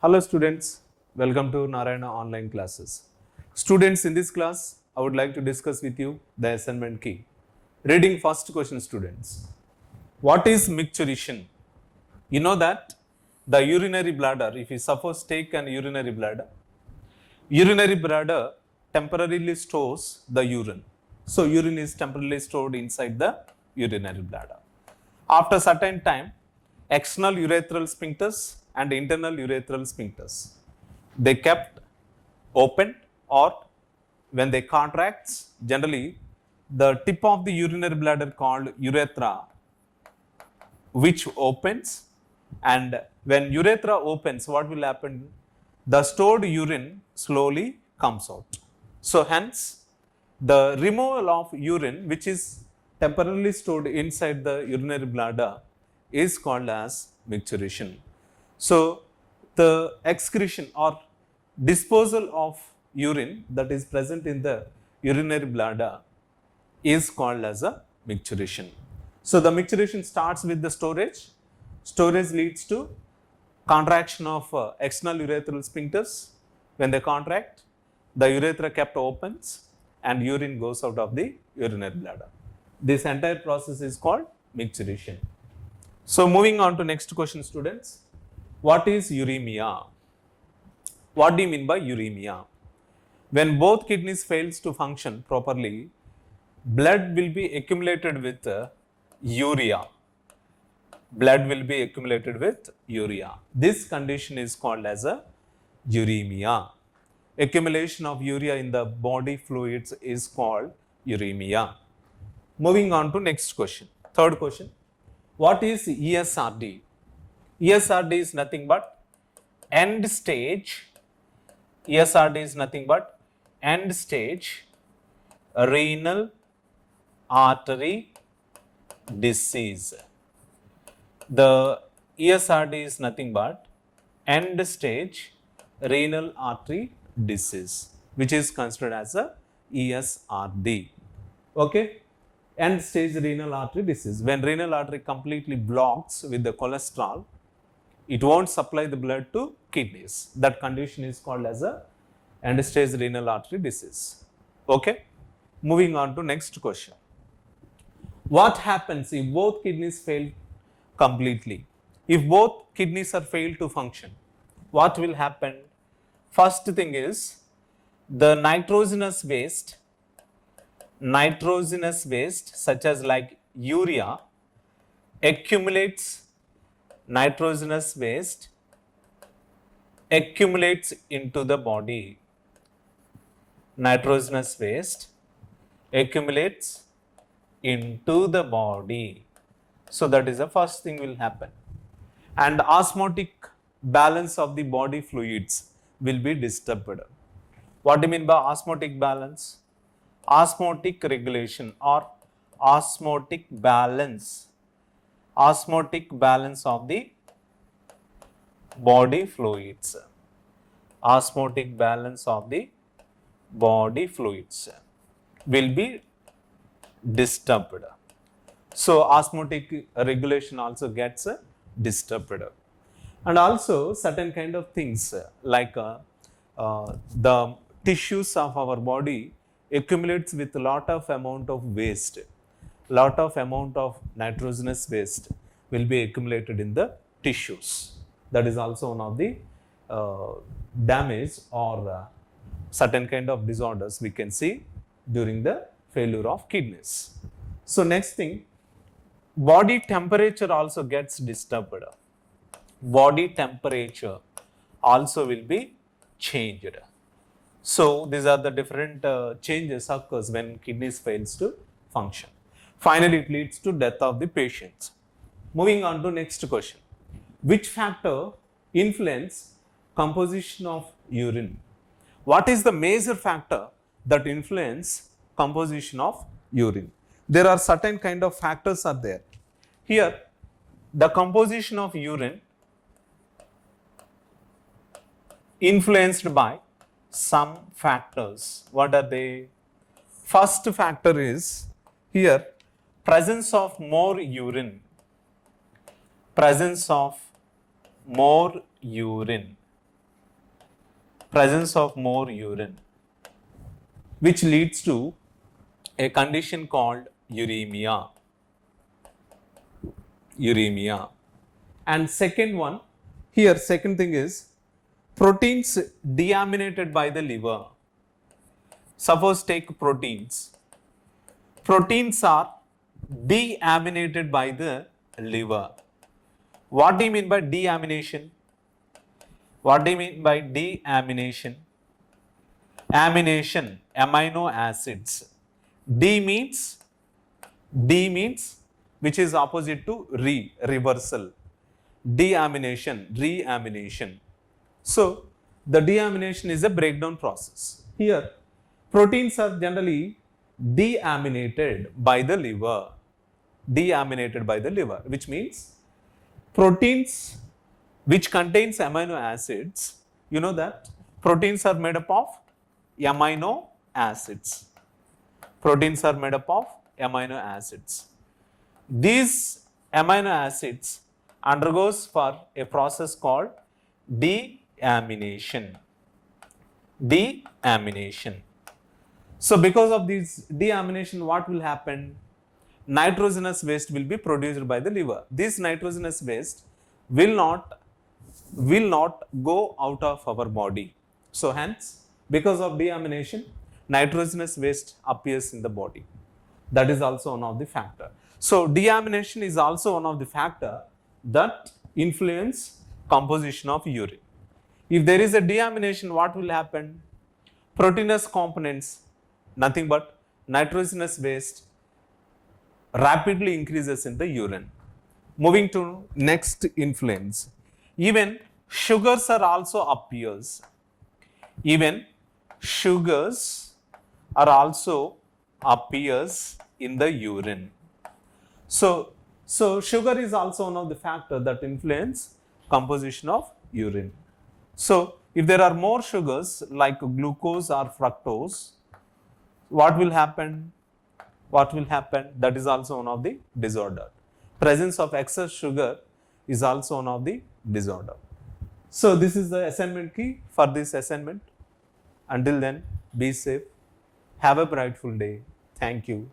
Hello students, welcome to Narayana online classes. Students, in this class, I would like to discuss with you the assignment key. Reading first question students. What is micturition? You know that the urinary bladder, if you suppose take an urinary bladder temporarily stores the urine. So urine is temporarily stored inside the urinary bladder. After certain time, external urethral sphincters and internal urethral sphincters, they kept open, or when they contracts, generally the tip of the urinary bladder called urethra, which opens, and when urethra opens, what will happen? The stored urine slowly comes out. So hence, the removal of urine, which is temporarily stored inside the urinary bladder, is called as micturition. So the excretion or disposal of urine that is present in the urinary bladder is called as a micturition. So the micturition starts with the storage. Storage leads to contraction of external urethral sphincters. When they contract, the urethra kept opens and urine goes out of the urinary bladder. This entire process is called micturition. So moving on to next question students. What is uremia? What do you mean by uremia? When both kidneys fails to function properly, blood will be accumulated with urea. Blood will be accumulated with urea. This condition is called as a uremia. Accumulation of urea in the body fluids is called uremia. Moving on to next question. Third question. What is ESRD? ESRD is nothing but end stage. ESRD is nothing but end stage renal artery disease. The ESRD is nothing but end stage renal artery disease, which is considered as a ESRD. Okay, end stage renal artery disease. When renal artery completely blocks with the cholesterol, it won't supply the blood to kidneys. That condition is called as a end stage renal artery disease. Okay, moving on to next question. What happens if both kidneys fail completely? If both kidneys are failed to function, what will happen? First thing is the nitrogenous waste such as like urea accumulates. Nitrogenous waste accumulates into the body. Nitrogenous waste accumulates into the body. So that is the first thing will happen. And osmotic balance of the body fluids will be disturbed. What do you mean by osmotic balance? Osmotic regulation or osmotic balance. Osmotic balance of the body fluids. Osmotic balance of the body fluids will be disturbed. So osmotic regulation also gets disturbed. And also certain kind of things like the tissues of our body accumulates with a lot of amount of waste. Lot of amount of nitrogenous waste will be accumulated in the tissues. That is also one of the damage or certain kind of disorders we can see during the failure of kidneys. So next thing, body temperature also gets disturbed. Body temperature also will be changed. So these are the different changes occurs when kidneys fails to function. Finally, it leads to death of the patients. Moving on to next question. Which factor influence composition of urine? What is the major factor that influence composition of urine? There are certain kind of factors are there. Here, the composition of urine influenced by some factors. What are they? First factor is here presence of more urine. presence of more urine, which leads to a condition called uremia. Uremia. And second one, here second thing is proteins deaminated by the liver. Suppose take proteins. Proteins are deaminated by the liver. What do you mean by deamination? What do you mean by deamination? Amination, amino acids. D means which is opposite to reversal. Deamination, reamination. So the deamination is a breakdown process. Here proteins are generally deaminated by the liver. Deaminated by the liver, which means proteins which contains amino acids, you know that proteins are made up of amino acids. Proteins are made up of amino acids. These amino acids undergoes for a process called deamination. Deamination. So because of this deamination, what will happen? Nitrogenous waste will be produced by the liver. This nitrogenous waste will not go out of our body. So hence, because of deamination, nitrogenous waste appears in the body. That is also one of the factor. So deamination is also one of the factor that influence composition of urine. If there is a deamination, what will happen? Proteinous components, nothing but nitrogenous waste, rapidly increases in the urine. Moving to next influence. Even sugars are also appears. Even sugars are also appears in the urine. So sugar is also one of the factors that influence composition of urine. So if there are more sugars like glucose or fructose, what will happen? That is also one of the disorder. Presence of excess sugar is also one of the disorder. So this is the assignment key for this assignment. Until then, be safe. Have a brightful day. Thank you.